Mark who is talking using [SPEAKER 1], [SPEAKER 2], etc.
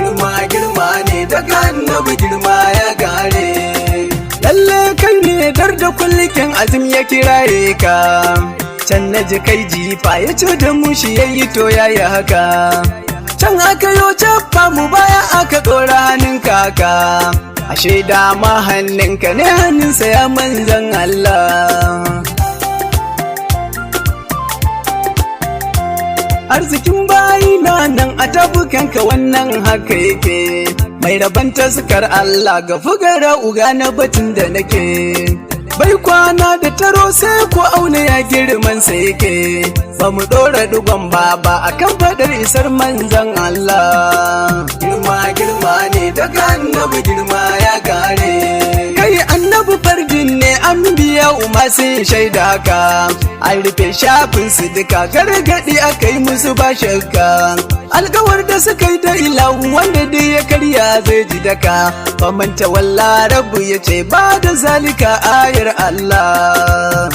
[SPEAKER 1] girma ne daga annabi girma ya gare. Lalle kai ne dar da kullikin azim ya kiraye ka, can na ji kai jifa ya ce da mu shi yayi to yayi haka. Can aka yo cappa mu baya aka ɗora hannun kaka, ashe dama hannunka ne hannunsa ya manzan Allah. Arzikin bayi na nan a tabukanka wannan haka yake, mai rabon taskar Allah ga fugara uga na batun da nake. Bai kwana da taro sai ko auna ya girman sa yake, ba mu ɗora dugon baba akan fadar isar manzan Allah. Girma ne daga annabi girma ya gare. Kai annabi fardin ne an biya umma sun shaida haka, an rufe shafin su duka gargaɗi aka yi musu ba shakka. Alkawar da suka yi da ilahu wanda dai ya karya zai ji daka, famanta walla rabu ya ce ba da zalika ayar Allah.